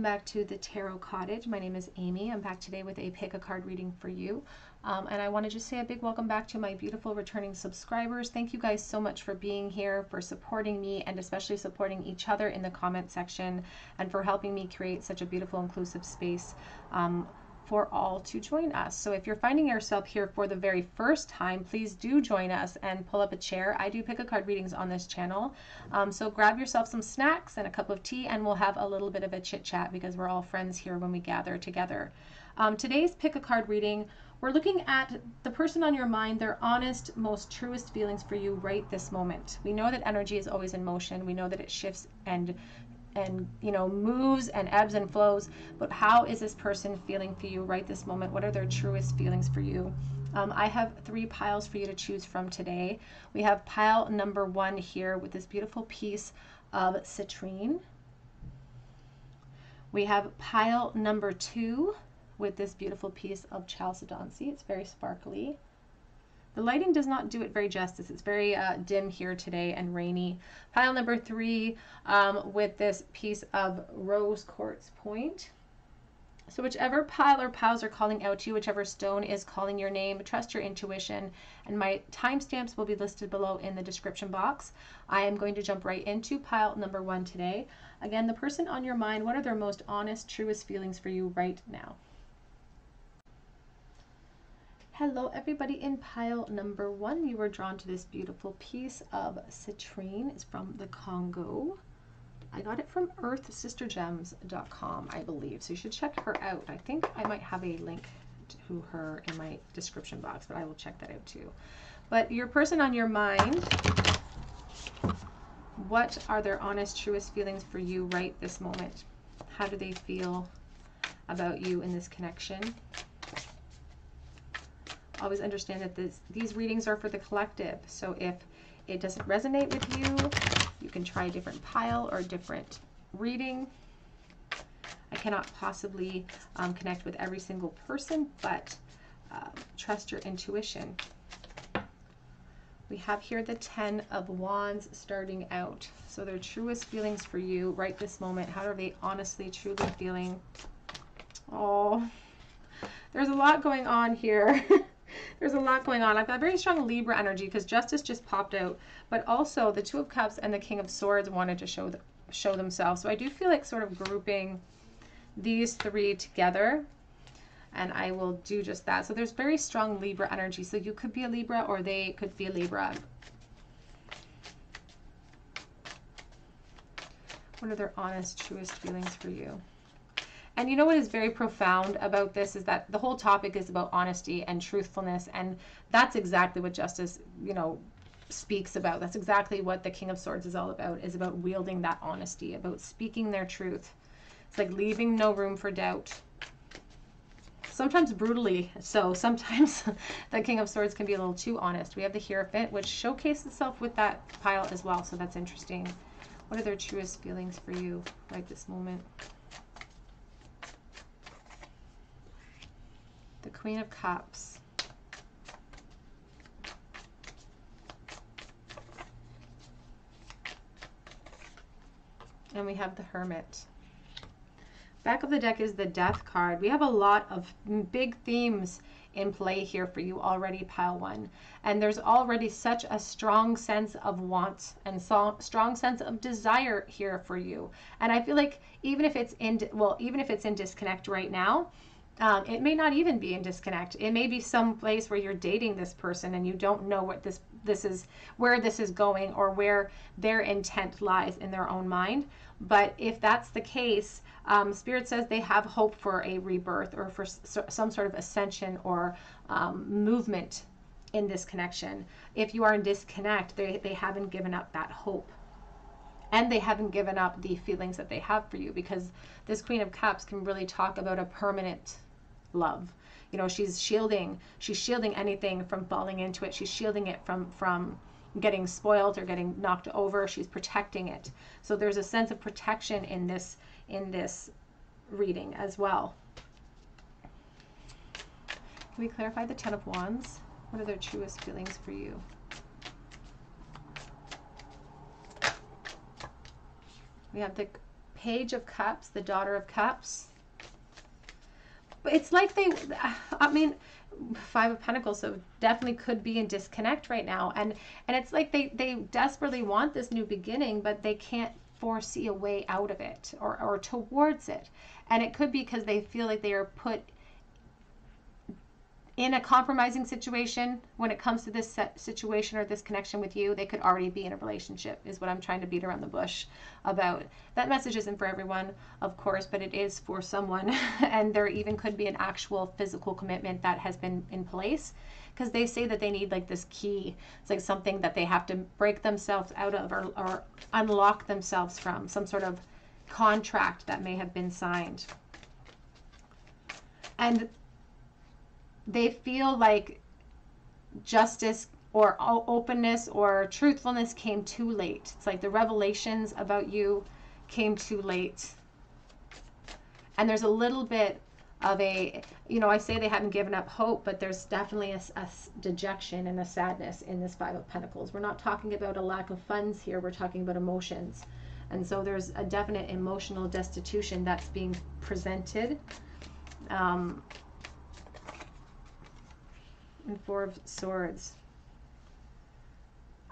back to the Tarot Cottage. My name is Amy. I'm back today with a pick a card reading for you. And I want to just say a big welcome back to my beautiful returning subscribers. Thank you guys so much for being here, for supporting me, and especially supporting each other in the comment section, and for helping me create such a beautiful, inclusive space for all to join us. So if you're finding yourself here for the very first time, please do join us and pull up a chair. I do pick a card readings on this channel. So grab yourself some snacks and a cup of tea, and we'll have a little bit of a chit chat because we're all friends here when we gather together. Today's pick a card reading, we're looking at the person on your mind, their honest, most truest feelings for you right this moment. We know that energy is always in motion. We know that it shifts and you know, moves and ebbs and flows, but how is this person feeling for you right this moment? What are their truest feelings for you? I have 3 piles for you to choose from today. We have pile number 1 here with this beautiful piece of citrine. We have pile number 2 with this beautiful piece of chalcedony. It's very sparkly. The lighting does not do it very justice. It's very dim here today and rainy. Pile number 3 with this piece of rose quartz point. So whichever pile or piles are calling out to you, whichever stone is calling your name, trust your intuition. And my timestamps will be listed below in the description box. I am going to jump right into pile number 1 today. Again, the person on your mind, what are their most honest, truest feelings for you right now? Hello everybody in pile number 1. You were drawn to this beautiful piece of citrine. It's from the Congo. I got it from earthsistergems.com, I believe. So you should check her out. I think I might have a link to her in my description box, but I will check that out too. But your person on your mind, what are their honest, truest feelings for you right this moment? How do they feel about you in this connection? Always understand that these readings are for the collective. So if it doesn't resonate with you, you can try a different pile or a different reading. I cannot possibly connect with every single person, but trust your intuition. We have here the 10 of Wands starting out. So their truest feelings for you right this moment. How are they honestly, truly feeling? Oh, there's a lot going on here. There's a lot going on. I've got very strong Libra energy because Justice just popped out, but also the 2 of Cups and the King of Swords wanted to show themselves. So I do feel like sort of grouping these 3 together, and I will do just that. So there's very strong Libra energy. So you could be a Libra or they could be a Libra. What are their honest, truest feelings for you? And you know what is very profound about this is that the whole topic is about honesty and truthfulness, and that's exactly what Justice, you know, speaks about. That's exactly what the King of Swords is all about, is about wielding that honesty, about speaking their truth. It's like leaving no room for doubt. Sometimes brutally, so sometimes the King of Swords can be a little too honest. We have the Hierophant, which showcases itself with that pile as well, so that's interesting. What are their truest feelings for you right this moment? The Queen of Cups. And we have the Hermit. Back of the deck is the Death card. We have a lot of big themes in play here for you already, pile 1. And there's already such a strong sense of want and strong sense of desire here for you. And I feel like even if it's in disconnect right now, it may not even be in disconnect. It may be some place where you're dating this person and you don't know what this is, where this is going, or where their intent lies in their own mind. But if that's the case, Spirit says they have hope for a rebirth or for some sort of ascension or movement in this connection. If you are in disconnect, they haven't given up that hope. And they haven't given up the feelings that they have for you, because this Queen of Cups can really talk about a permanent love. You know, she's shielding anything from falling into it. She's shielding it from getting spoiled or getting knocked over. She's protecting it. So there's a sense of protection in this reading as well. Can we clarify the 10 of Wands? What are their truest feelings for you? We have the Page of Cups, the Daughter of Cups. But it's like they, I mean, Five of Pentacles, so definitely could be in disconnect right now. And it's like they desperately want this new beginning, but they can't foresee a way out of it or towards it. And it could be because they feel like they are put in a compromising situation when it comes to this situation or this connection with you. They could already be in a relationship, is what I'm trying to beat around the bush about. That message isn't for everyone, of course, but it is for someone. And there even could be an actual physical commitment that has been in place, because they say that they need like this key. It's like something that they have to break themselves out of or unlock themselves from, some sort of contract that may have been signed. And they feel like justice or openness or truthfulness came too late. It's like the revelations about you came too late. And there's a little bit of a, you know, I say they haven't given up hope, but there's definitely a dejection and a sadness in this Five of Pentacles. We're not talking about a lack of funds here. We're talking about emotions. And so there's a definite emotional destitution that's being presented. And Four of Swords.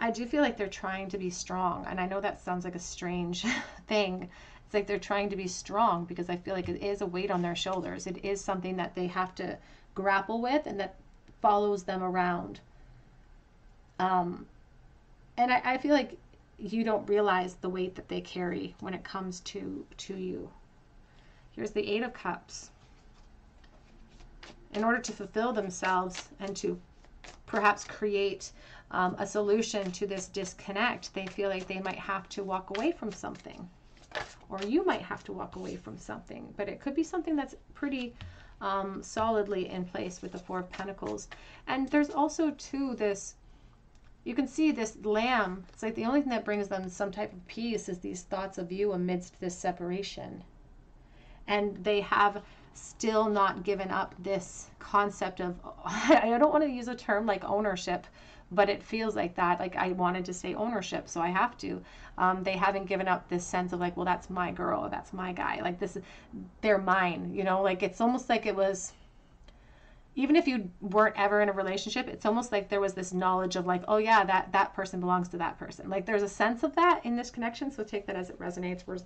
I do feel like they're trying to be strong. And I know that sounds like a strange thing. It's like they're trying to be strong because I feel like it is a weight on their shoulders. It is something that they have to grapple with and that follows them around. And I feel like you don't realize the weight that they carry when it comes to you. Here's the Eight of Cups. In order to fulfill themselves and to perhaps create a solution to this disconnect, they feel like they might have to walk away from something, or you might have to walk away from something, but it could be something that's pretty solidly in place with the Four of Pentacles. And there's also too this, you can see this lamb. It's like the only thing that brings them some type of peace is these thoughts of you amidst this separation. And they have still not given up this concept of, I don't want to use a term like ownership, but it feels like that. Like I wanted to say ownership, so I have to. They haven't given up this sense of like, well, that's my girl, that's my guy. Like this, they're mine, you know, like it's almost like it was, even if you weren't ever in a relationship, it's almost like there was this knowledge of like, oh yeah, that person belongs to that person. Like there's a sense of that in this connection. So take that as it resonates. Where's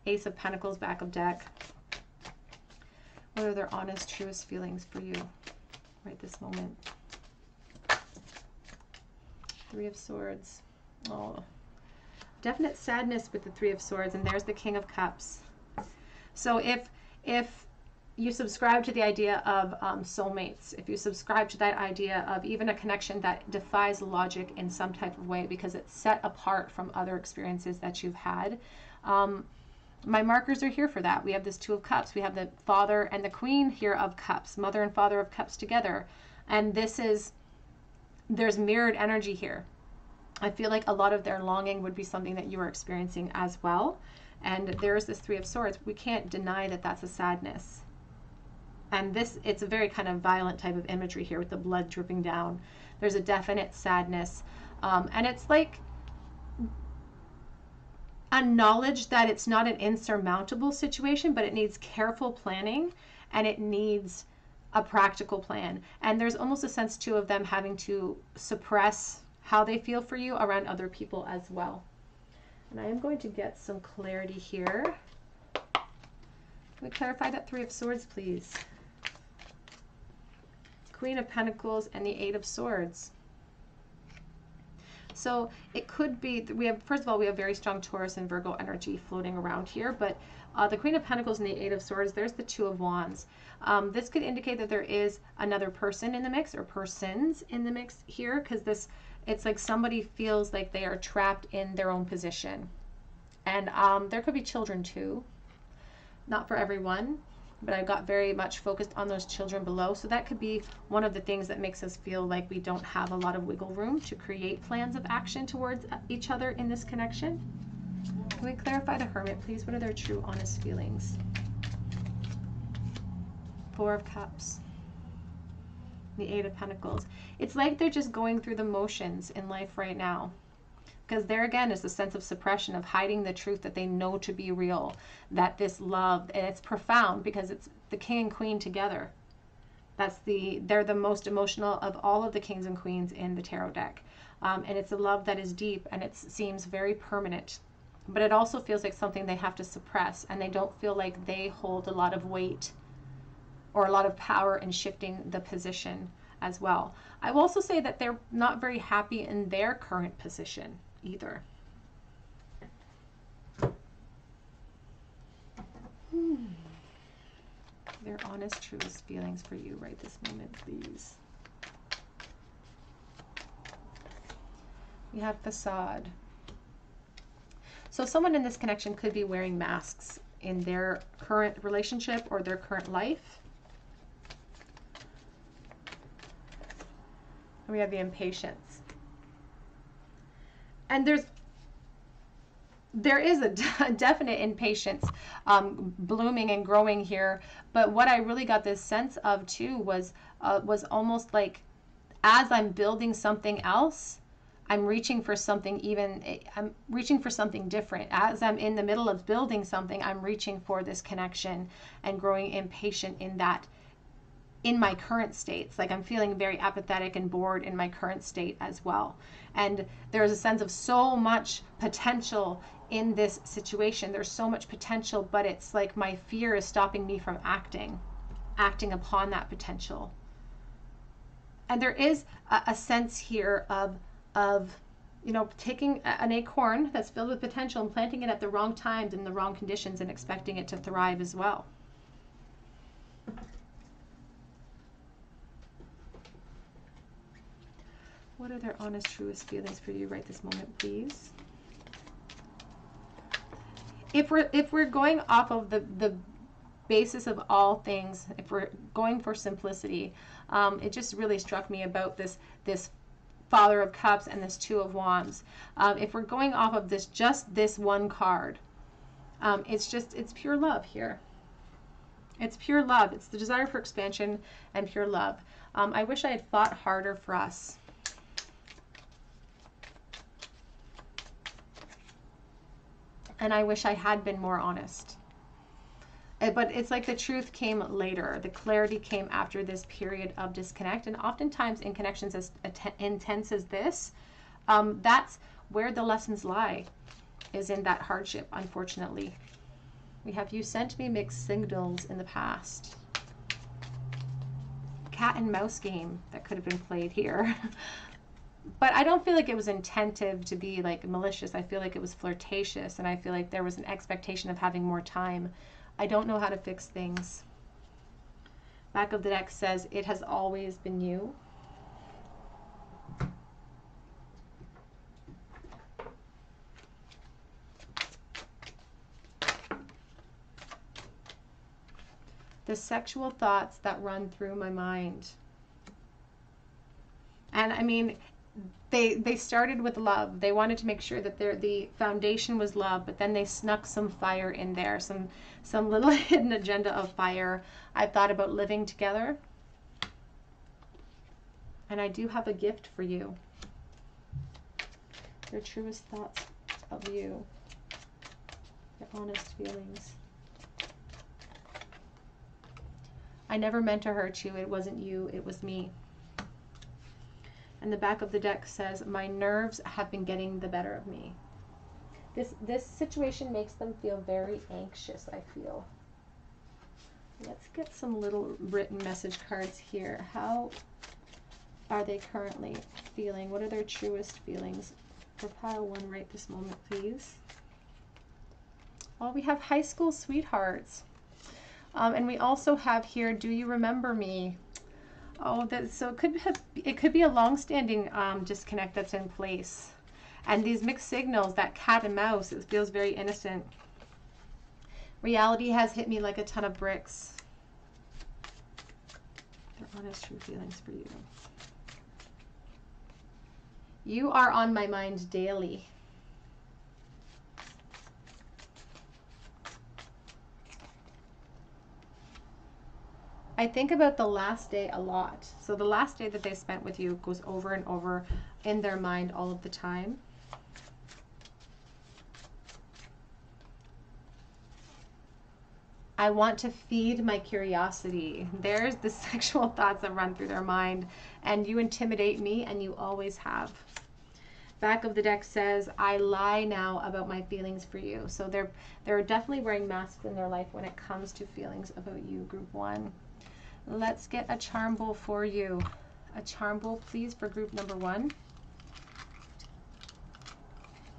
Ace of Pentacles, back of deck? What are their honest, truest feelings for you right this moment? Three of Swords. Oh, definite sadness with the Three of Swords. And there's the King of Cups. So if you subscribe to the idea of soulmates, if you subscribe to that idea of even a connection that defies logic in some type of way because it's set apart from other experiences that you've had, my markers are here for that. We have this Two of Cups. We have the Father and the Queen here of Cups, Mother and Father of Cups together. And this is, there's mirrored energy here. I feel like a lot of their longing would be something that you are experiencing as well. And there's this Three of Swords. We can't deny that that's a sadness. And this, it's a very kind of violent type of imagery here with the blood dripping down. There's a definite sadness. And it's like a knowledge that it's not an insurmountable situation, but it needs careful planning and it needs a practical plan. And there's almost a sense too of them having to suppress how they feel for you around other people as well. And I am going to get some clarity here. Can we clarify that Three of Swords, please? Queen of Pentacles and the Eight of Swords. So it could be, we have, first of all, we have very strong Taurus and Virgo energy floating around here, but the Queen of Pentacles and the Eight of Swords, there's the Two of Wands. This could indicate that there is another person in the mix or persons in the mix here, because this, it's like somebody feels like they are trapped in their own position. And there could be children too. Not for everyone, but I got very much focused on those children below. So that could be one of the things that makes us feel like we don't have a lot of wiggle room to create plans of action towards each other in this connection. Can we clarify the Hermit, please? What are their true, honest feelings? Four of Cups. The Eight of Pentacles. It's like they're just going through the motions in life right now. Because there again is a sense of suppression, of hiding the truth that they know to be real, that this love, and it's profound because it's the king and queen together. They're the most emotional of all of the kings and queens in the tarot deck. And it's a love that is deep, and it seems very permanent. But it also feels like something they have to suppress, and they don't feel like they hold a lot of weight or a lot of power in shifting the position as well. I will also say that they're not very happy in their current position either. Their honest, truest feelings for you right this moment, please. We have facade. So someone in this connection could be wearing masks in their current relationship or their current life. We have the impatience. And there is a definite impatience blooming and growing here. But what I really got this sense of too was almost like, as I'm building something else, I'm reaching for something different. As I'm in the middle of building something, I'm reaching for this connection and growing impatient in that, in my current states. Like I'm feeling very apathetic and bored in my current state as well. And there's a sense of so much potential in this situation. There's so much potential, but it's like my fear is stopping me from acting upon that potential. And there is a sense here of taking an acorn that's filled with potential and planting it at the wrong times in the wrong conditions and expecting it to thrive as well. What are their honest, truest feelings for you right this moment, please? If we're going off of the basis of all things, if we're going for simplicity, it just really struck me about this Father of Cups and this Two of Wands. If we're going off of just this one card, it's pure love here. It's pure love. It's the desire for expansion and pure love. I wish I had fought harder for us. And I wish I had been more honest. But it's like the truth came later. The clarity came after this period of disconnect. And oftentimes in connections as intense as this, that's where the lessons lie, is in that hardship, unfortunately. We have, you sent me mixed signals in the past. Cat and mouse game that could have been played here. But I don't feel like it was intentive to be like malicious. I feel like it was flirtatious, and I feel like there was an expectation of having more time. I don't know how to fix things. Back of the deck says, it has always been you. The sexual thoughts that run through my mind. And I mean, they started with love. They wanted to make sure that the foundation was love, but then they snuck some fire in there, some little hidden agenda of fire. I've thought about living together, and I do have a gift for you. Their truest thoughts of you, their honest feelings. I never meant to hurt you. It wasn't you, it was me. And the back of the deck says, my nerves have been getting the better of me. This situation makes them feel very anxious, I feel. Let's get some little written message cards here. How are they currently feeling? What are their truest feelings for pile one right this moment, please? Well, we have high school sweethearts. And we also have here, do you remember me? Oh, so it could be a long-standing disconnect that's in place. And these mixed signals, that cat and mouse, it feels very innocent. Reality has hit me like a ton of bricks. Their honest, true feelings for you. You are on my mind daily. I think about the last day a lot. So the last day that they spent with you goes over and over in their mind all of the time. I want to feed my curiosity. There's the sexual thoughts that run through their mind. And you intimidate me, and you always have. Back of the deck says, I lie now about my feelings for you. So they're definitely wearing masks in their life when it comes to feelings about you, group 1. Let's get a charm bowl for you. A charm bowl, please, for group number 1.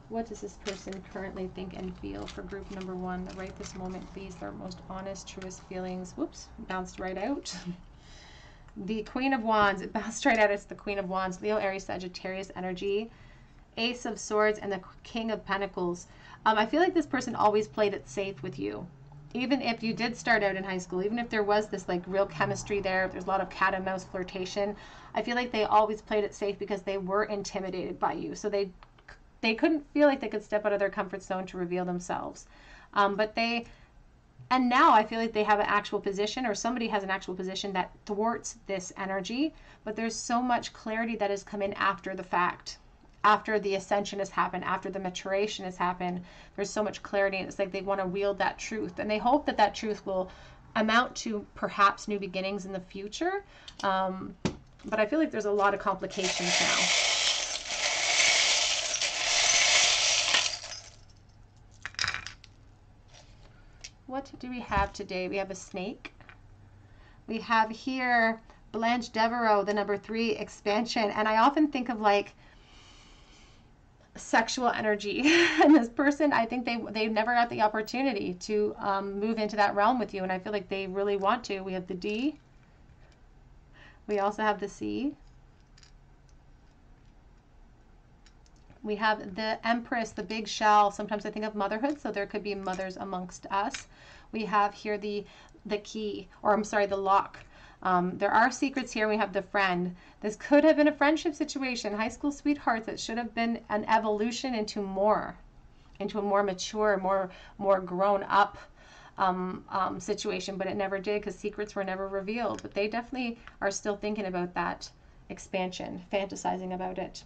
What does this person currently think and feel for group number 1? Right this moment, please, their most honest, truest feelings. Whoops, bounced right out. The Queen of Wands, it bounced right out. It's the Queen of Wands, Leo, Aries, Sagittarius energy. Ace of Swords and the King of Pentacles. I feel like this person always played it safe with you. Even if you did start out in high school, even if there was this like real chemistry there, there's a lot of cat and mouse flirtation, I feel like they always played it safe because they were intimidated by you. So they couldn't feel like they could step out of their comfort zone to reveal themselves. And now I feel like they have an actual position, or somebody has an actual position that thwarts this energy, but there's so much clarity that has come in after the fact. After the ascension has happened, after the maturation has happened, there's so much clarity, and it's like they want to wield that truth, and they hope that that truth will amount to perhaps new beginnings in the future. But I feel like there's a lot of complications now. What do we have today? We have a snake. We have here Blanche Devereaux, the number 3, expansion, and I often think of like sexual energy. And this person, I think they never got the opportunity to move into that realm with you, and I feel like they really want to. We have the D. We also have the C. We have the Empress, the big shell. Sometimes I think of motherhood, so there could be mothers amongst us. We have here the key, or I'm sorry, the lock. There are secrets here. We have the friend. This could have been a friendship situation, high school sweethearts. It should have been an evolution into a more mature, more grown up situation, but it never did because secrets were never revealed. But they definitely are still thinking about that expansion, fantasizing about it.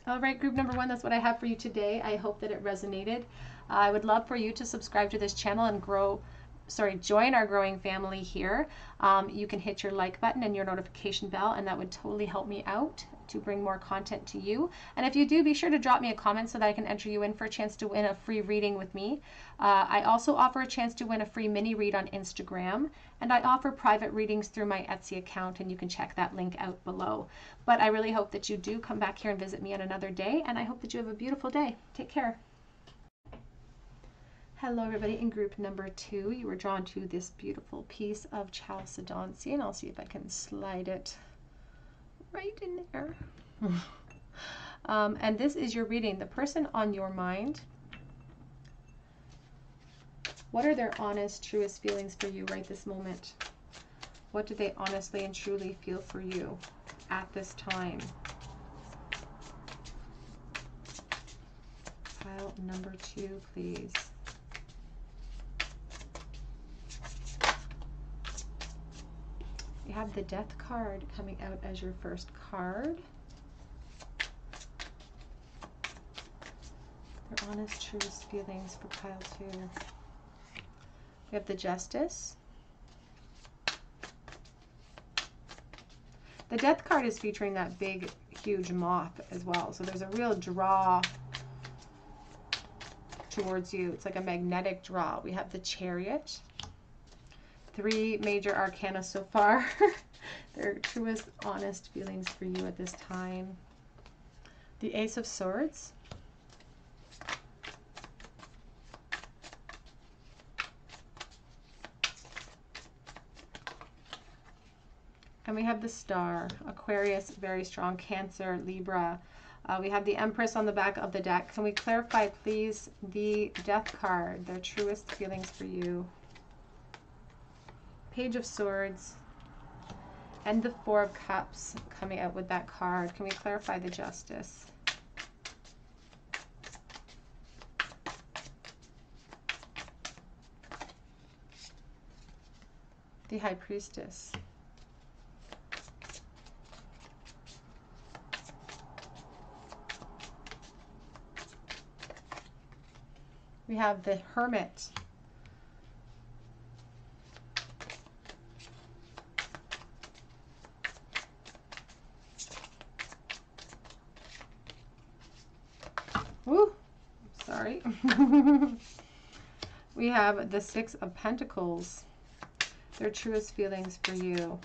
All right, group number 1, that's what I have for you today. I hope that it resonated. I would love for you to subscribe to this channel and join our growing family here. You can hit your like button and your notification bell, and that would totally help me out to bring more content to you. And if you do, be sure to drop me a comment so that I can enter you in for a chance to win a free reading with me. I also offer a chance to win a free mini read on Instagram, and I offer private readings through my Etsy account, and you can check that link out below. But I really hope that you do come back here and visit me on another day, and I hope that you have a beautiful day. Take care. Hello everybody, in group number 2, you were drawn to this beautiful piece of Chalcedony, and I'll see if I can slide it right in there. And this is your reading. The person on your mind, what are their honest, truest feelings for you right this moment? What do they honestly and truly feel for you at this time? Pile number 2, please. You have the Death card coming out as your first card. Their honest, truest feelings for pile 2. We have the Justice. The Death card is featuring that big, huge moth as well. So there's a real draw towards you. It's like a magnetic draw. We have the Chariot. 3 major arcana so far. Their truest, honest feelings for you at this time. The Ace of Swords. And we have the Star. Aquarius, very strong. Cancer, Libra. We have the Empress on the back of the deck. Can we clarify, please, the Death card, their truest feelings for you? Page of Swords, and the 4 of Cups coming out with that card. Can we clarify the Justice? The High Priestess. We have the Hermit. right? We have the Six of Pentacles. Their truest feelings for you.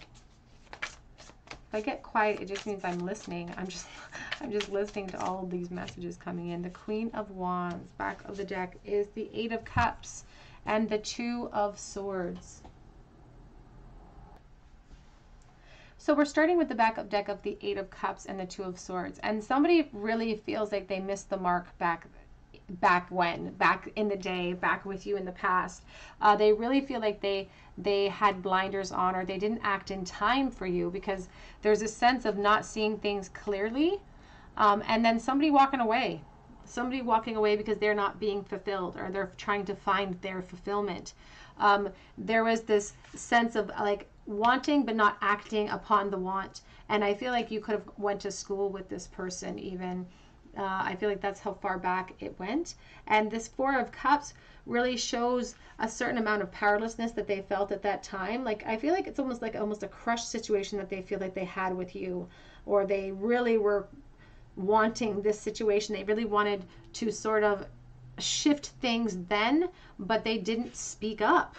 If I get quiet, it just means I'm listening. I'm just listening to all of these messages coming in. The Queen of Wands, back of the deck, is the Eight of Cups and the Two of Swords. So we're starting with the back of deck of the Eight of Cups and the Two of Swords. And somebody really feels like they missed the mark back in the day, back with you in the past. They really feel like they had blinders on, or they didn't act in time for you, because there's a sense of not seeing things clearly. And then somebody walking away because they're not being fulfilled, or they're trying to find their fulfillment. There was this sense of like wanting but not acting upon the want. And I feel like you could have went to school with this person even. I feel like that's how far back it went. And this Four of Cups really shows a certain amount of powerlessness that they felt at that time. Like, I feel like it's almost a crushed situation that they feel like they had with you, or they really were wanting this situation. They really wanted to sort of shift things then, but they didn't speak up.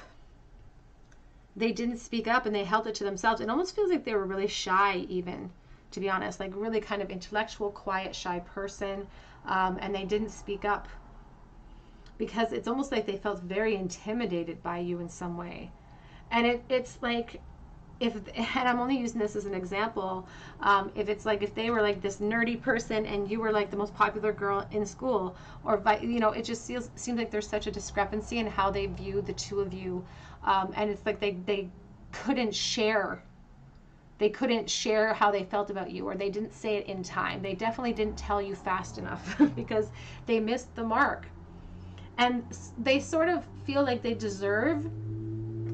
They didn't speak up, and they held it to themselves. It almost feels like they were really shy even, to be honest, like really kind of intellectual, quiet, shy person. And they didn't speak up because it's almost like they felt very intimidated by you in some way. And it's like, and I'm only using this as an example, if they were like this nerdy person and you were like the most popular girl in school, or it just seems like there's such a discrepancy in how they view the two of you. And it's like they couldn't share. They couldn't share how they felt about you, or they didn't say it in time. They definitely didn't tell you fast enough because they missed the mark. And they sort of feel like they deserve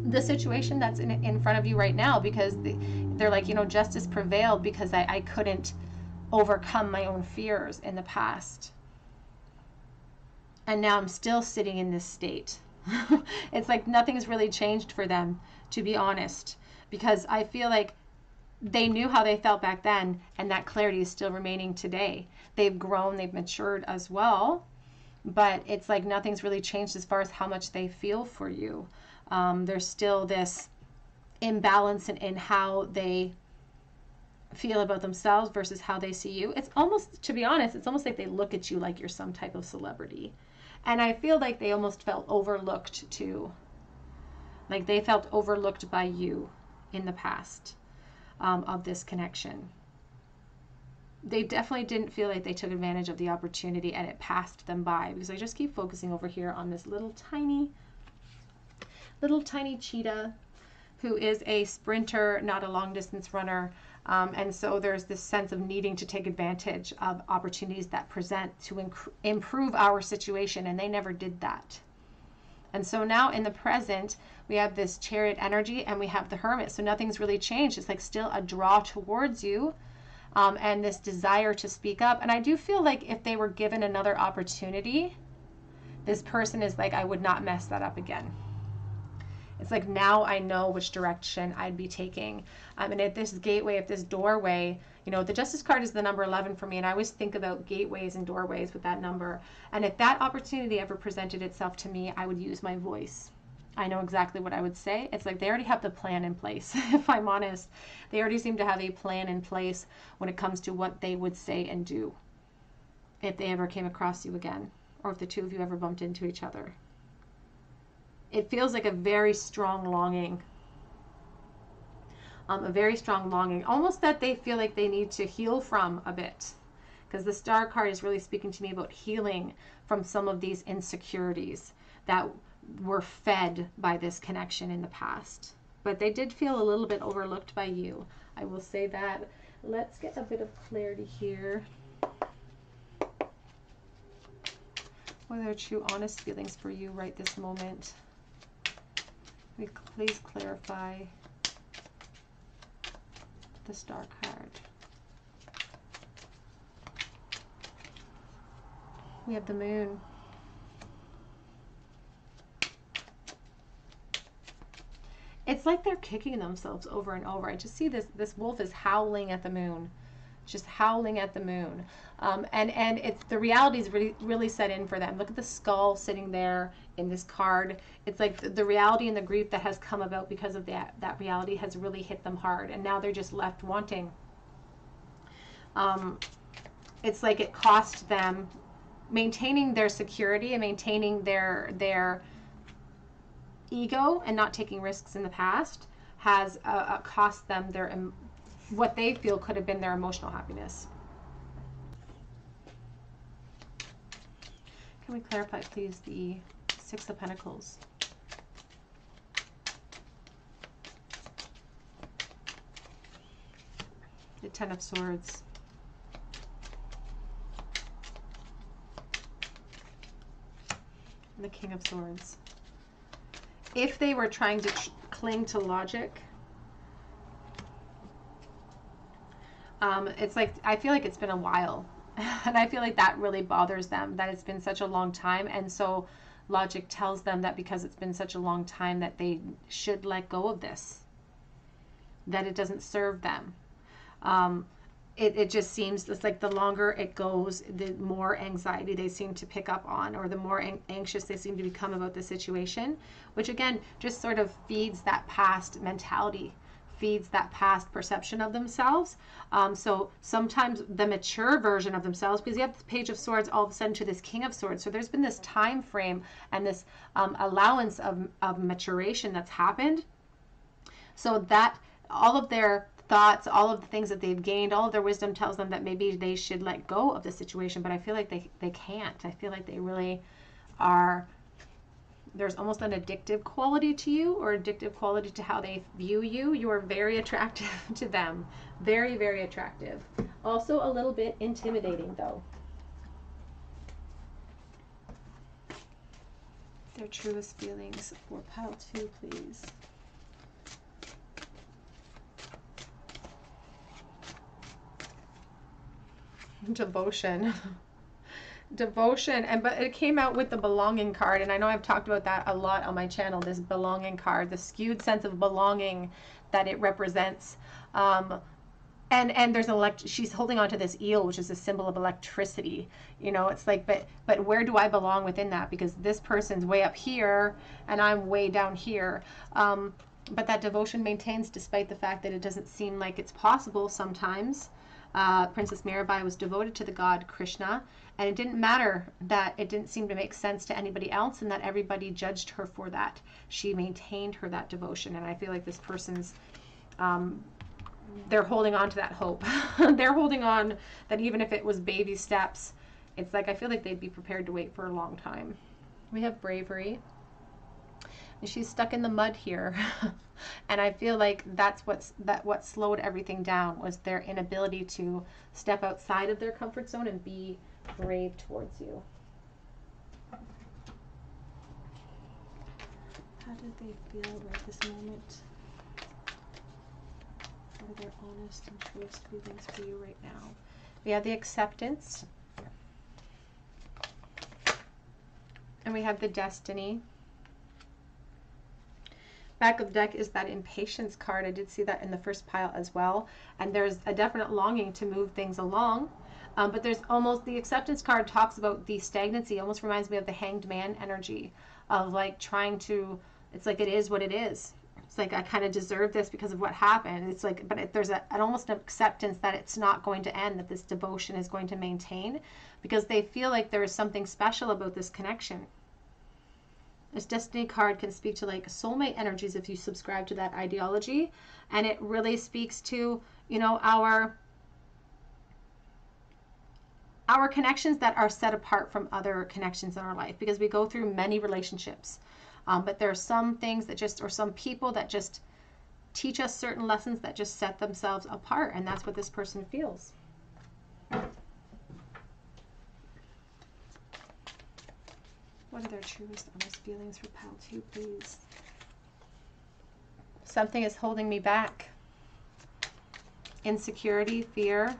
the situation that's in front of you right now, because they're like, justice prevailed because I couldn't overcome my own fears in the past. And now I'm still sitting in this state. It's like nothing's really changed for them, to be honest, because I feel like they knew how they felt back then, and that clarity is still remaining today. They've grown, they've matured as well, but it's like nothing's really changed as far as how much they feel for you. There's still this imbalance in how they feel about themselves versus how they see you. It's almost, to be honest, it's almost like they look at you like you're some type of celebrity. And I feel like they almost felt overlooked too. Like they felt overlooked by you in the past. Of this connection. They definitely didn't feel like they took advantage of the opportunity and it passed them by, because I just keep focusing over here on this little tiny cheetah who is a sprinter, not a long distance runner. And so there's this sense of needing to take advantage of opportunities that present to improve our situation, and they never did that. And so now in the present, we have this Chariot energy and we have the Hermit. So nothing's really changed. It's like still a draw towards you, and this desire to speak up. And I do feel like if they were given another opportunity, this person is like, I would not mess that up again. It's like, now I know which direction I'd be taking. And at this gateway, at this doorway, the Justice card is the number 11 for me, and I always think about gateways and doorways with that number. And if that opportunity ever presented itself to me, I would use my voice. I know exactly what I would say. It's like they already have the plan in place, if I'm honest. They already seem to have a plan in place when it comes to what they would say and do if they ever came across you again, or if the two of you ever bumped into each other. It feels like a very strong longing. A very strong longing, almost that they feel like they need to heal from a bit, because the Star card is really speaking to me about healing from some of these insecurities that were fed by this connection in the past. But they did feel a little bit overlooked by you. I will say that. Let's get a bit of clarity here. What are their true, honest feelings for you right this moment? Please clarify the Star card. We have the Moon. It's like they're kicking themselves over and over. I just see this wolf is howling at the moon. just howling at the moon. And it's the reality's really set in for them. Look at the skull sitting there in this card. It's like the reality and the grief that has come about because of that reality has really hit them hard, and now they're just left wanting. It's like it cost them maintaining their security and maintaining their ego and not taking risks in the past has cost them their what they feel could have been their emotional happiness. Can we clarify, please, the Six of Pentacles? The Ten of Swords. And the King of Swords. If they were trying to cling to logic, it's like, I feel like it's been a while. And I feel like that really bothers them, that it's been such a long time. And so logic tells them that because it's been such a long time that they should let go of this, that it doesn't serve them. It just seems, it's like the longer it goes, the more anxiety they seem to pick up on, or the more anxious they seem to become about the situation, which again just sort of feeds that past mentality, feeds that past perception of themselves. So sometimes the mature version of themselves, because you have the Page of Swords all of a sudden to this King of Swords. So there's been this time frame and this allowance of maturation that's happened, so that all of their thoughts, all of the things that they've gained, all of their wisdom tells them that maybe they should let go of the situation. But I feel like they can't. I feel like they really are. There's almost an addictive quality to you, or addictive quality to how they view you. You are very attractive to them. Very, very attractive. Also a little bit intimidating, though. Their truest feelings for pile 2, please. Devotion. Devotion. But it came out with the belonging card, and I know I've talked about that a lot on my channel, this belonging card, the skewed sense of belonging that it represents. And there's she's holding on to this eel, which is a symbol of electricity. You know, it's like, but where do I belong within that? Because this person's way up here and I'm way down here. But that devotion maintains despite the fact that it doesn't seem like it's possible sometimes. Princess Mirabai was devoted to the god Krishna, and it didn't matter that it didn't seem to make sense to anybody else and that everybody judged her for that. She maintained that devotion, and I feel like this person's they're holding on to that hope. They're holding on that even if it was baby steps, it's like I feel like they'd be prepared to wait for a long time. We have bravery. And she's stuck in the mud here. And I feel like that's what slowed everything down, was their inability to step outside of their comfort zone and be brave towards you. How did they feel right this moment? What are their honest and truest feelings for you right now? We have the acceptance. And we have the destiny. Back of the deck is that impatience card. I did see that in the first pile as well. And there's a definite longing to move things along. But there's almost, the acceptance card talks about the stagnancy. Almost reminds me of the Hanged Man energy of like trying to, it's like it is what it is. It's like I kind of deserve this because of what happened. It's like, but there's an almost an acceptance that it's not going to end, that this devotion is going to maintain, because they feel like there is something special about this connection. This destiny card can speak to like soulmate energies if you subscribe to that ideology, and it really speaks to, you know, our connections that are set apart from other connections in our life, because we go through many relationships, but there are some things that just, or some people that just teach us certain lessons that just set themselves apart, and that's what this person feels. What are their truest, honest feelings for pile 2, please? Something is holding me back. Insecurity, fear.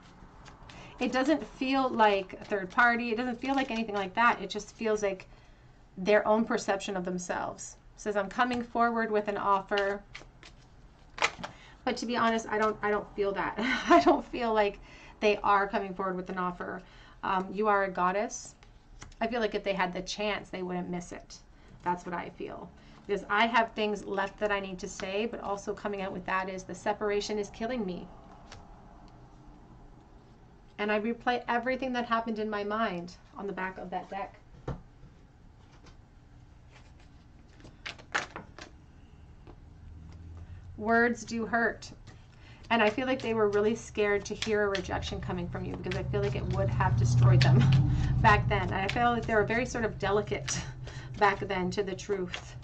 It doesn't feel like a third party. It doesn't feel like anything like that. It just feels like their own perception of themselves. It says, I'm coming forward with an offer, But to be honest, I don't feel that. I don't feel like they are coming forward with an offer. You are a goddess. I feel like if they had the chance, they wouldn't miss it. That's what I feel. Because I have things left that I need to say, but also coming out with that is the separation is killing me. And I replay everything that happened in my mind on the back of that deck. Words do hurt. And I feel like they were really scared to hear a rejection coming from you, because I feel like it would have destroyed them back then. And I feel like they were very sort of delicate back then to the truth.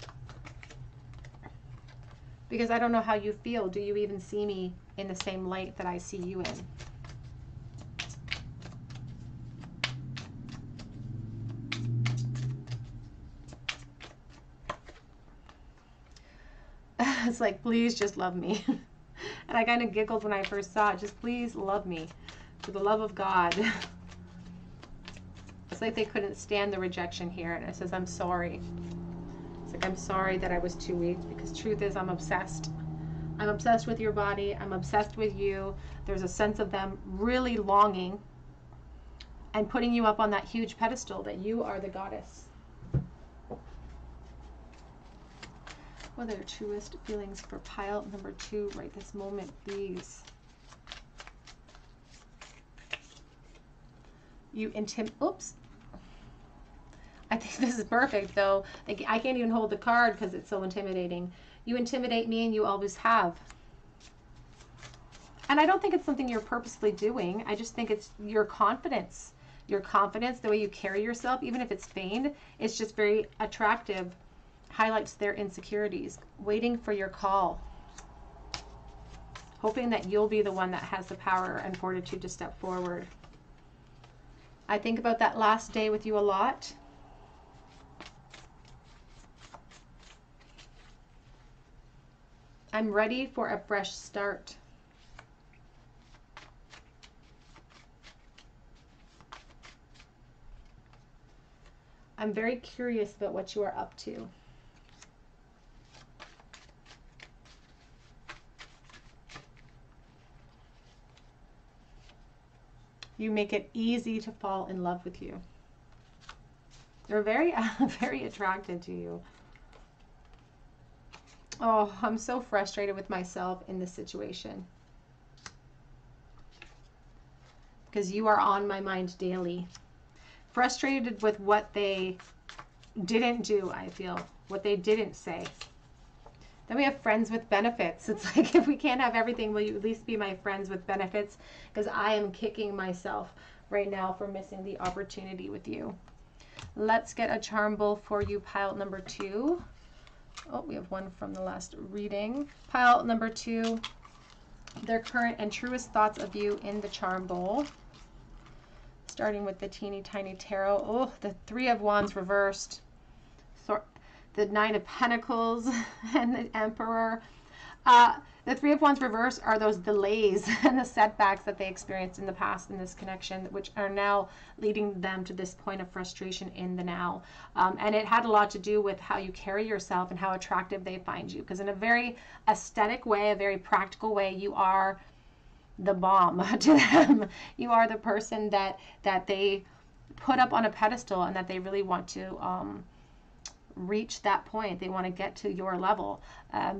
Because I don't know how you feel. Do you even see me in the same light that I see you in? It's like, please just love me. And I kind of giggled when I first saw it. Just please love me. For the love of God. It's like they couldn't stand the rejection here. And it says, I'm sorry. It's like, I'm sorry that I was too weak. Because truth is, I'm obsessed. I'm obsessed with your body. I'm obsessed with you. There's a sense of them really longing and putting you up on that huge pedestal that you are the goddess. What are their truest feelings for pile number 2 right this moment, please? You oops. I think this is perfect, though. I can't even hold the card because it's so intimidating. You intimidate me, and you always have. And I don't think it's something you're purposely doing. I just think it's your confidence. Your confidence, the way you carry yourself, even if it's feigned, it's just very attractive. Highlights their insecurities. Waiting for your call. Hoping that you'll be the one that has the power and fortitude to step forward. I think about that last day with you a lot. I'm ready for a fresh start. I'm very curious about what you are up to. You make it easy to fall in love with you. They're very, very attracted to you. Oh, I'm so frustrated with myself in this situation. Because you are on my mind daily. Frustrated with what they didn't do, I feel. What they didn't say. Then we have friends with benefits. It's like, if we can't have everything, will you at least be my friends with benefits? Because I am kicking myself right now for missing the opportunity with you. Let's get a charm bowl for you, pile number 2. Oh, we have one from the last reading. Pile number 2, their current and truest thoughts of you in the charm bowl. Starting with the teeny tiny tarot. Oh, the 3 of Wands reversed. The 9 of Pentacles and the Emperor. The 3 of Wands reversed are those delays and the setbacks that they experienced in the past in this connection, which are now leading them to this point of frustration in the now. And it had a lot to do with how you carry yourself and how attractive they find you. Because in a very aesthetic way, a very practical way, you are the bomb to them. You are the person that they put up on a pedestal and that they really want to reach that point. They want to get to your level.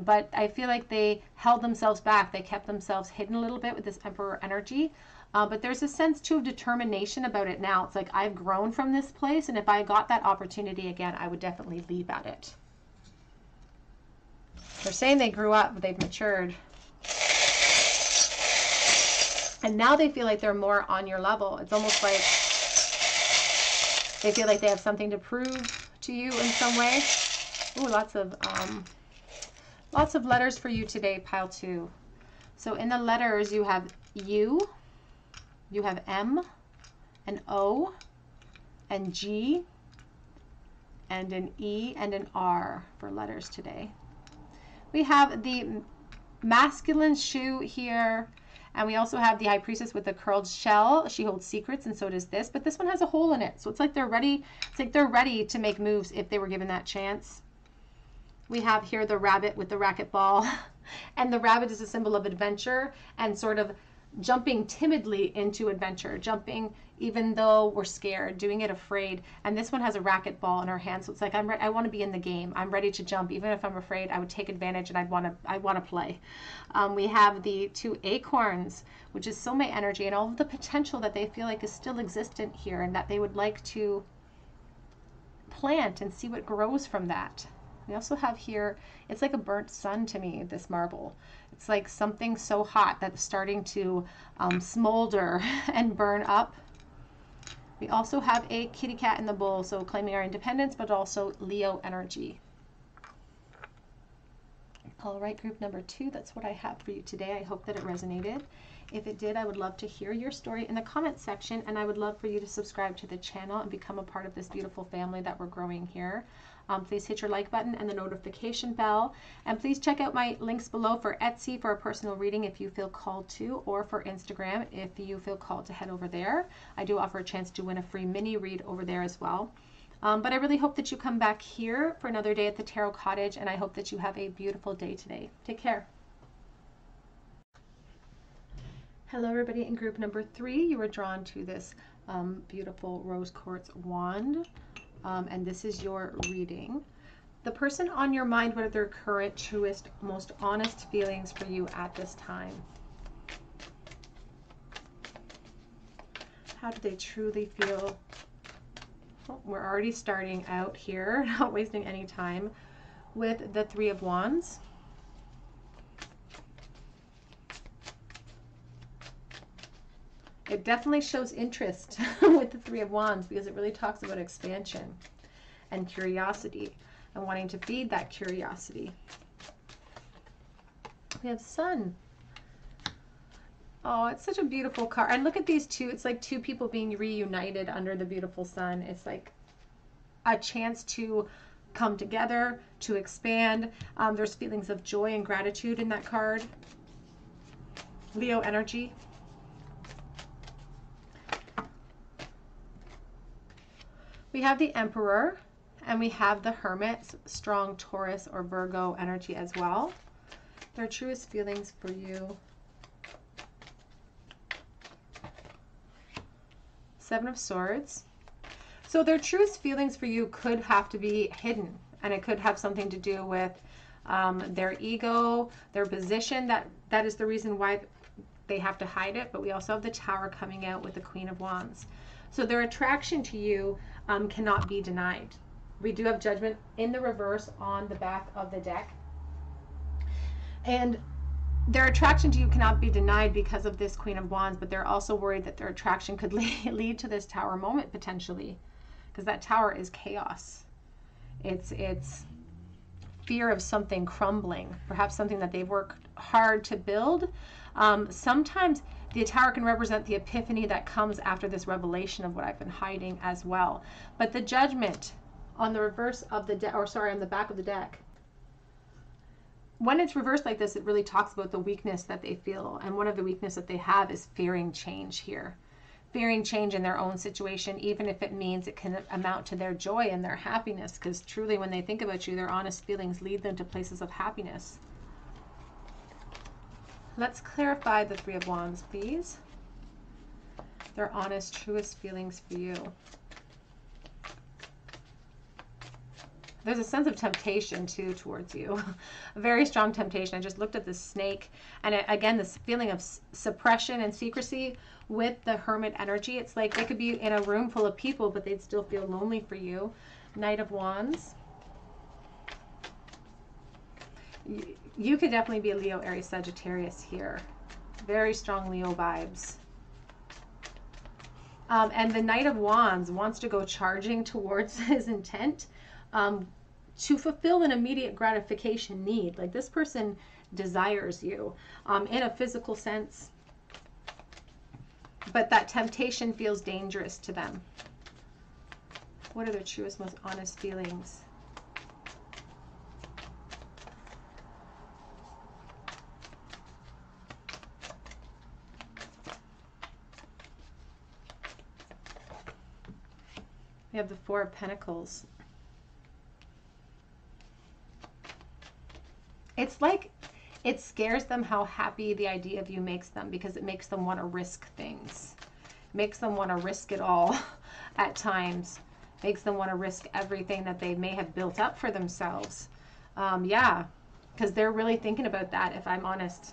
But I feel like they held themselves back. They kept themselves hidden a little bit with this Emperor energy. But there's a sense too of determination about it now. It's like, I've grown from this place, and if I got that opportunity again, I would definitely leap at it. They're saying they grew up, but they've matured. And now they feel like they're more on your level. It's almost like they feel like they have something to prove to you in some way. Ooh, lots of letters for you today, pile 2. So in the letters, you have U, you have M, an O, and G, and an E, and an R for letters today. We have the masculine shoe here. And we also have the High Priestess with the curled shell. She holds secrets, and so does this. But this one has a hole in it. So it's like they're ready. It's like they're ready to make moves if they were given that chance. We have here the rabbit with the racquetball. And the rabbit is a symbol of adventure and sort of jumping timidly into adventure, jumping even though we're scared, doing it afraid. And this one has a racquetball in her hand, so it's like I want to be in the game. I'm ready to jump, even if I'm afraid. I would take advantage, and I want to play. We have the 2 acorns, which is soulmate energy, and all of the potential that they feel like is still existent here, and that they would like to plant and see what grows from that. We also have here, it's like a burnt sun to me, this marble. It's like something so hot that's starting to smolder and burn up. We also have a kitty cat in the bowl, so claiming our independence, but also Leo energy. All right, group number 2, that's what I have for you today. I hope that it resonated. If it did, I would love to hear your story in the comment section, and I would love for you to subscribe to the channel and become a part of this beautiful family that we're growing here. Please hit your like button and the notification bell, and please check out my links below for Etsy for a personal reading if you feel called to, or for Instagram if you feel called to head over there. I do offer a chance to win a free mini read over there as well. But I really hope that you come back here for another day at the Tarot Cottage, and I hope that you have a beautiful day today. Take care. Hello everybody. In group number 3, you were drawn to this beautiful rose quartz wand, and this is your reading. The person on your mind, what are their current, truest, most honest feelings for you at this time? How do they truly feel? Oh, we're already starting out here, not wasting any time, with the 3 of Wands. It definitely shows interest with the 3 of Wands, because it really talks about expansion and curiosity and wanting to feed that curiosity. We have Sun. Oh, it's such a beautiful card. And look at these two. It's like 2 people being reunited under the beautiful sun. It's like a chance to come together, to expand. There's feelings of joy and gratitude in that card. Leo energy. We have the Emperor, and we have the Hermit, strong Taurus or Virgo energy as well. Their truest feelings for you. 7 of Swords. So their truest feelings for you could have to be hidden, and it could have something to do with their ego, their position. That is the reason why they have to hide it. But we also have the Tower coming out with the Queen of Wands. So their attraction to you cannot be denied. We do have Judgment in the reverse on the back of the deck. And their attraction to you cannot be denied because of this Queen of Wands, but they're also worried that their attraction could lead to this Tower moment potentially, because that Tower is chaos. It's fear of something crumbling, perhaps something that they've worked hard to build. Sometimes the Tower can represent the epiphany that comes after this revelation of what I've been hiding as well. But the Judgment on the reverse of the deck, or sorry, on the back of the deck, when it's reversed like this, it really talks about the weakness that they feel. And one of the weaknesses that they have is fearing change here. Fearing change in their own situation, even if it means it can amount to their joy and their happiness. Because truly, when they think about you, their honest feelings lead them to places of happiness. Let's clarify the 3 of Wands, please. Their honest, truest feelings for you. There's a sense of temptation too towards you, a very strong temptation. I just looked at this snake, and again, this feeling of suppression and secrecy with the Hermit energy. It's like they could be in a room full of people, but they'd still feel lonely for you. Knight of Wands. You could definitely be a Leo, Aries, Sagittarius here. Very strong Leo vibes. And the Knight of Wands wants to go charging towards his intent. To fulfill an immediate gratification need. Like this person desires you in a physical sense, but that temptation feels dangerous to them. What are their truest, most honest feelings? We have the 4 of Pentacles. It's like It scares them how happy the idea of you makes them, because it makes them want to risk things. Makes them want to risk it all at times. Makes them want to risk everything that they may have built up for themselves. Yeah, because they're really thinking about that, if I'm honest.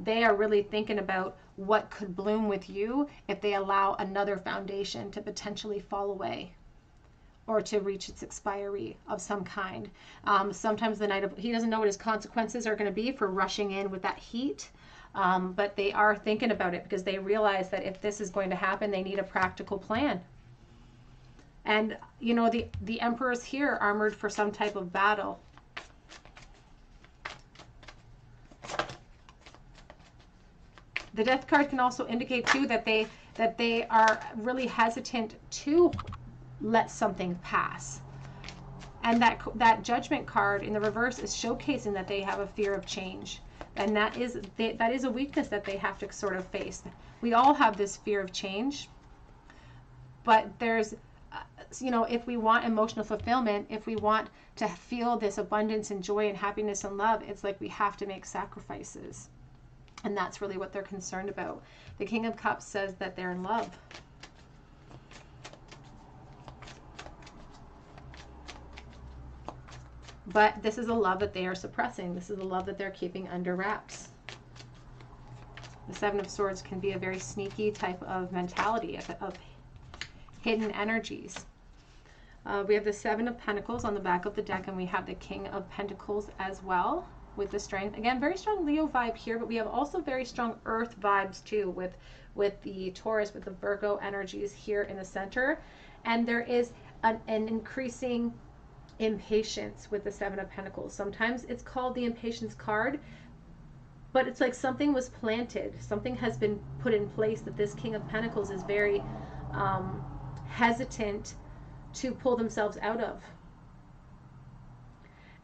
They are really thinking about what could bloom with you if they allow another foundation to potentially fall away or to reach its expiry of some kind. Sometimes the Knight of, he doesn't know what his consequences are going to be for rushing in with that heat. But they are thinking about it, because they realize that if this is going to happen, they need a practical plan. And, you know, the Emperor's here armored for some type of battle. The Death card can also indicate, too, that they are really hesitant to let something pass. And that Judgment card in the reverse is showcasing that they have a fear of change. And that is a weakness that they have to sort of face. We all have this fear of change. But there's, you know, if we want emotional fulfillment, if we want to feel this abundance and joy and happiness and love, it's like we have to make sacrifices. And that's really what they're concerned about. The King of Cups says that they're in love. But this is a love that they are suppressing. This is a love that they're keeping under wraps. The Seven of Swords can be a very sneaky type of mentality, of hidden energies. We have the Seven of Pentacles on the back of the deck, and we have the King of Pentacles as well with the Strength. Again, very strong Leo vibe here, but we have also very strong Earth vibes too with the Taurus, with the Virgo energies here in the center. And there is an increasing impatience with the Seven of Pentacles. Sometimes it's called the Impatience card, but it's like something was planted. Something has been put in place that this King of Pentacles is very hesitant to pull themselves out of.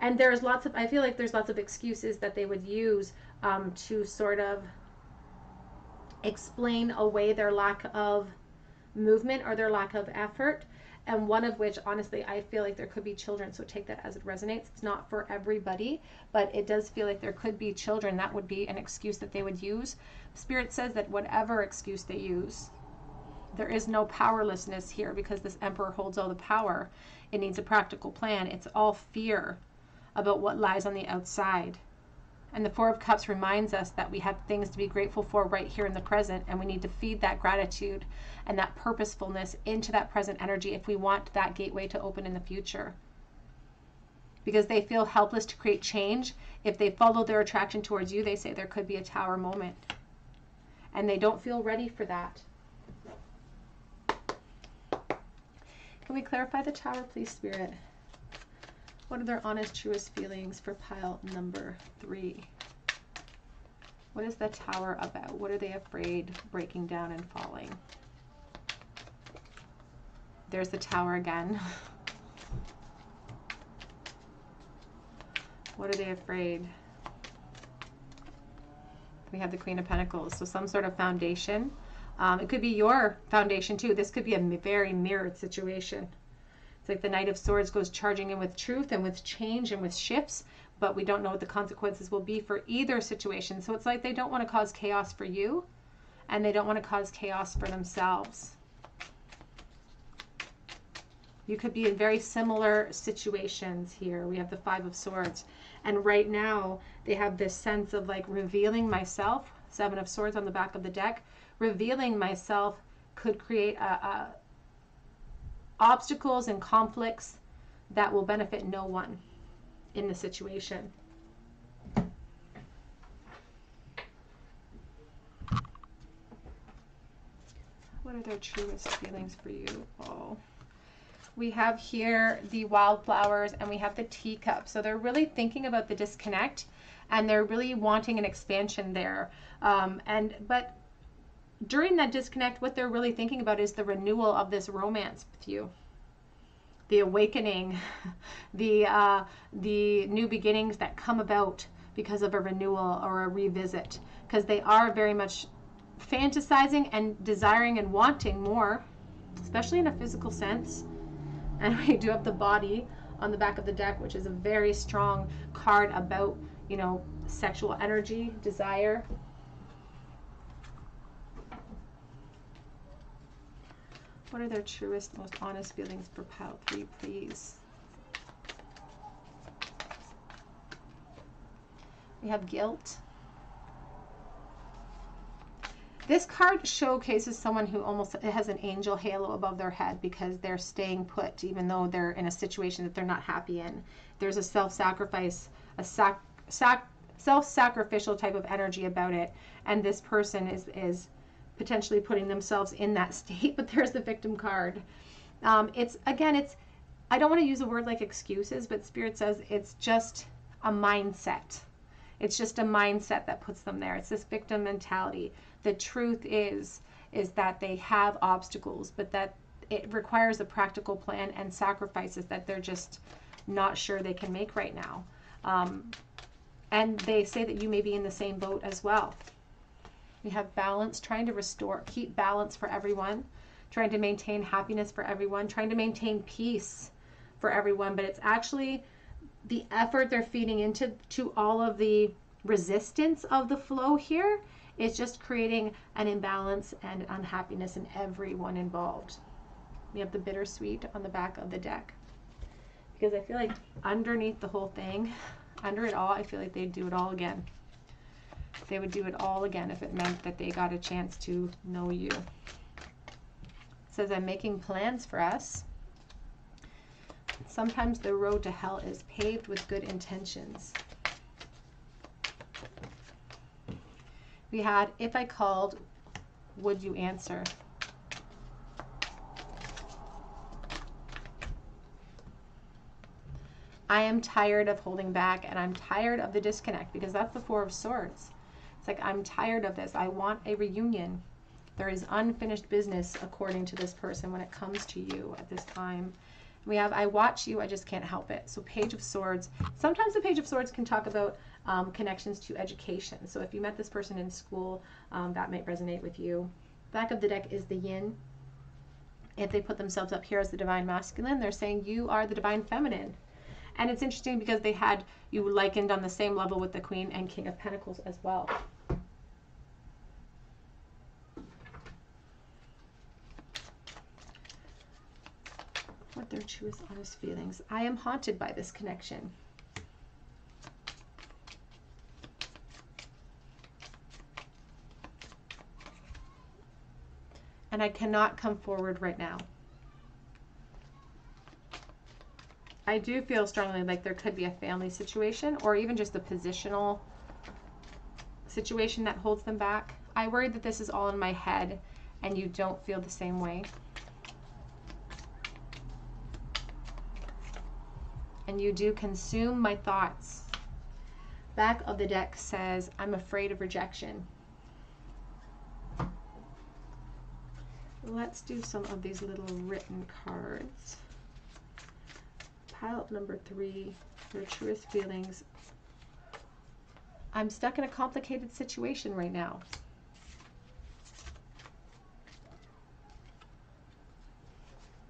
And there's lots of, I feel like there's lots of excuses that they would use to sort of explain away their lack of movement or their lack of effort. And one of which, honestly, I feel like there could be children. So take that as it resonates. It's not for everybody, but it does feel like there could be children. That would be an excuse that they would use. Spirit says that whatever excuse they use, there is no powerlessness here, because this Emperor holds all the power. It needs a practical plan. It's all fear about what lies on the outside. And the Four of Cups reminds us that we have things to be grateful for right here in the present, and we need to feed that gratitude and that purposefulness into that present energy if we want that gateway to open in the future. Because they feel helpless to create change. If they follow their attraction towards you, they say there could be a Tower moment. And they don't feel ready for that. Can we clarify the Tower, please, Spirit? What are their honest, truest feelings for pile number 3? What is the Tower about? What are they afraid breaking down and falling? There's the Tower again. What are they afraid? We have the Queen of Pentacles. So some sort of foundation. It could be your foundation too. This could be a very mirrored situation. It's like the Knight of Swords goes charging in with truth and with change and with shifts, but we don't know what the consequences will be for either situation. So it's like they don't want to cause chaos for you, and they don't want to cause chaos for themselves. You could be in very similar situations here. We have the Five of Swords. And right now, they have this sense of like revealing myself. Seven of Swords on the back of the deck. Revealing myself could create obstacles and conflicts that will benefit no one in the situation. What are their truest feelings for you all? We have here the Wildflowers, and we have the Teacup. So they're really thinking about the disconnect, and they're really wanting an expansion there. But during that disconnect, what they're really thinking about is the renewal of this romance with you. The awakening, the new beginnings that come about because of a renewal or a revisit. Because they are very much fantasizing and desiring and wanting more, especially in a physical sense. And we do have the Body on the back of the deck, which is a very strong card about, you know, sexual energy, desire. What are their truest, most honest feelings for pile 3, please? We have guilt. This card showcases someone who almost has an angel halo above their head because they're staying put even though they're in a situation that they're not happy in. There's a self-sacrifice, a self-sacrificial type of energy about it, and this person is potentially putting themselves in that state, but there's the victim card. It's I don't want to use a word like excuses, but Spirit says it's just a mindset. It's just a mindset that puts them there. It's this victim mentality. The truth is that they have obstacles, but that it requires a practical plan and sacrifices that they're just not sure they can make right now. And they say that you may be in the same boat as well. We have balance, trying to restore, keep balance for everyone, trying to maintain happiness for everyone, trying to maintain peace for everyone, but it's actually the effort they're feeding into all of the resistance of the flow here is just creating an imbalance and unhappiness in everyone involved. We have the bittersweet on the back of the deck. Because I feel like underneath the whole thing, under it all, I feel like they'd do it all again. They would do it all again if it meant that they got a chance to know you. It says, I'm making plans for us. Sometimes the road to hell is paved with good intentions. We had, if I called, would you answer? I am tired of holding back, and I'm tired of the disconnect, because that's the Four of Swords. It's like, I'm tired of this. I want a reunion. There is unfinished business, according to this person, when it comes to you at this time. We have, I watch you, I just can't help it. So Page of Swords. Sometimes the Page of Swords can talk about connections to education. So if you met this person in school, that might resonate with you. Back of the deck is the Yin. If they put themselves up here as the Divine Masculine, they're saying you are the Divine Feminine. And it's interesting because they had you likened on the same level with the Queen and King of Pentacles as well. What their truest, honest feelings. I am haunted by this connection. And I cannot come forward right now. I do feel strongly like there could be a family situation or even just a positional situation that holds them back. I worry that this is all in my head and you don't feel the same way. And you do consume my thoughts. Back of the deck says, I'm afraid of rejection. Let's do some of these little written cards. Pile up number 3, your truest feelings. I'm stuck in a complicated situation right now.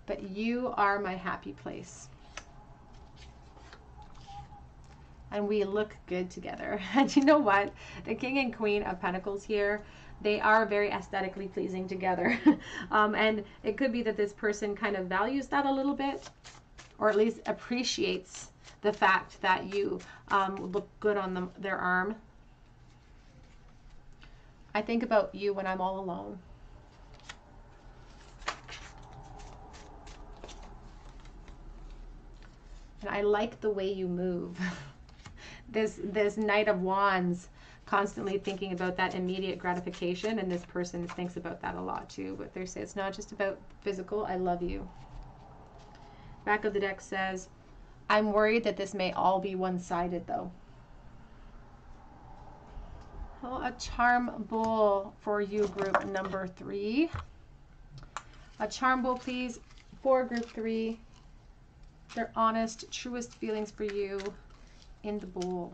But you are my happy place. And we look good together. And you know what? The King and Queen of Pentacles here, they are very aesthetically pleasing together. And it could be that this person kind of values that a little bit, or at least appreciates the fact that you look good on their arm. I think about you when I'm all alone. And I like the way you move. This Knight of Wands, constantly thinking about that immediate gratification, and this person thinks about that a lot too. But they say it's not just about physical. I love you. Back of the deck says, I'm worried that this may all be one-sided though. Oh, a charm bowl for you, group number 3. A charm bowl, please, for group 3. Their honest, truest feelings for you in the bowl.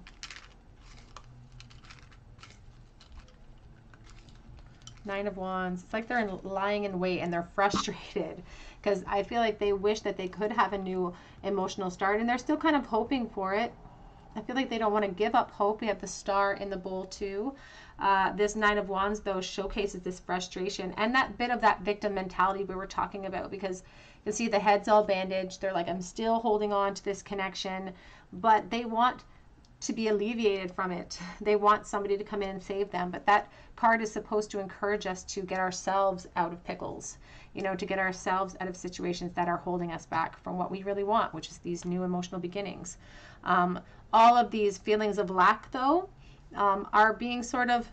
Nine of Wands. It's like they're lying in wait and they're frustrated because I feel like they wish that they could have a new emotional start and they're still kind of hoping for it. I feel like they don't want to give up hope. We have the Star in the bowl too. This Nine of Wands, though, showcases this frustration and that bit of that victim mentality we were talking about, because you can see the head's all bandaged. They're like, I'm still holding on to this connection, but they want to be alleviated from it. They want somebody to come in and save them. But that card is supposed to encourage us to get ourselves out of pickles, you know, to get ourselves out of situations that are holding us back from what we really want, which is these new emotional beginnings. All of these feelings of lack, though, are being sort of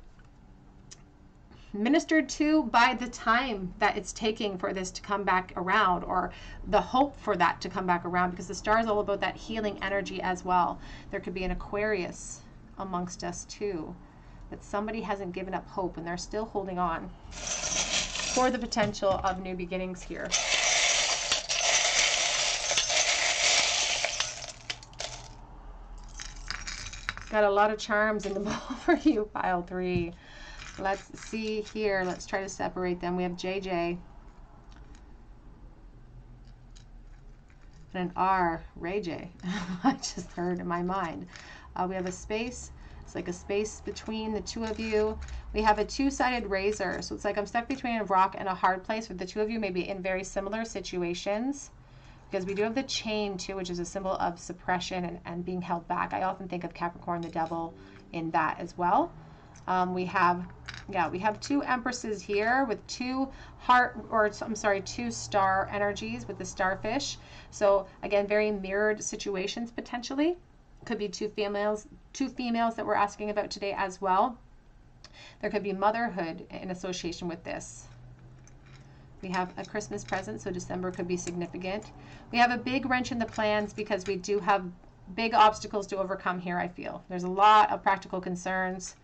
ministered to by the time that it's taking for this to come back around, or the hope for that to come back around, because the Star is all about that healing energy as well. There could be an Aquarius amongst us too, that somebody hasn't given up hope and they're still holding on for the potential of new beginnings here. Got a lot of charms in the bowl for you, pile 3. Let's see here. Let's try to separate them. We have JJ. And an R, Ray J. I just heard in my mind. We have a space. It's like a space between the two of you. We have a two-sided razor. So it's like I'm stuck between a rock and a hard place, with the two of you maybe in very similar situations. Because we do have the chain too, which is a symbol of suppression and being held back. I often think of Capricorn, the devil, in that as well. We have two Empresses here with two two star energies with the starfish. So again, very mirrored situations potentially. Could be two females that we're asking about today as well. There could be motherhood in association with this. We have a Christmas present, so December could be significant. We have a big wrench in the plans because we do have big obstacles to overcome here, I feel. There's a lot of practical concerns.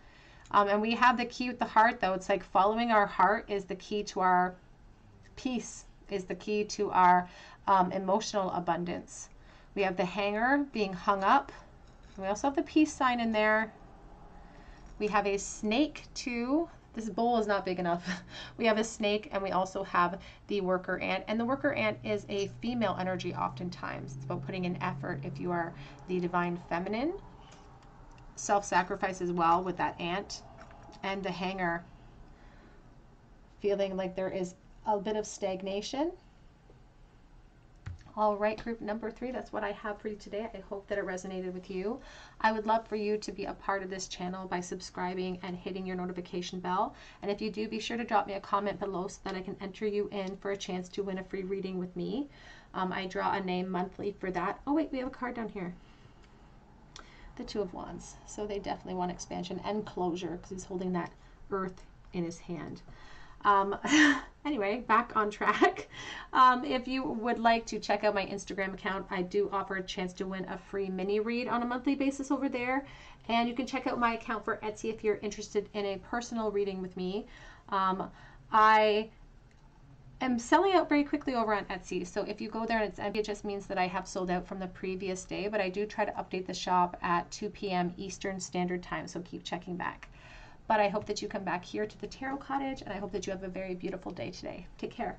And we have the key with the heart, though. It's like following our heart is the key to our peace, is the key to our emotional abundance. We have the hanger being hung up. We also have the peace sign in there. We have a snake, too. This bowl is not big enough. We have a snake, and we also have the worker ant. And the worker ant is a female energy oftentimes. It's about putting in effort if you are the divine feminine. Self-sacrifice as well with that ant. And the hanger, feeling like there is a bit of stagnation. All right, group number 3, that's what I have for you today. I hope that it resonated with you. I would love for you to be a part of this channel by subscribing and hitting your notification bell. And if you do, be sure to drop me a comment below so that I can enter you in for a chance to win a free reading with me. I draw a name monthly for that. Oh wait, we have a card down here. The Two of Wands. So they definitely want expansion and closure because he's holding that earth in his hand. Anyway, back on track. If you would like to check out my Instagram account, I do offer a chance to win a free mini read on a monthly basis over there. And you can check out my account for Etsy if you're interested in a personal reading with me. I am selling out very quickly over on Etsy. So if you go there and it's empty, it just means that I have sold out from the previous day. But I do try to update the shop at 2 p.m. Eastern Standard Time. So keep checking back. But I hope that you come back here to the Tarot Cottage, and I hope that you have a very beautiful day today. Take care.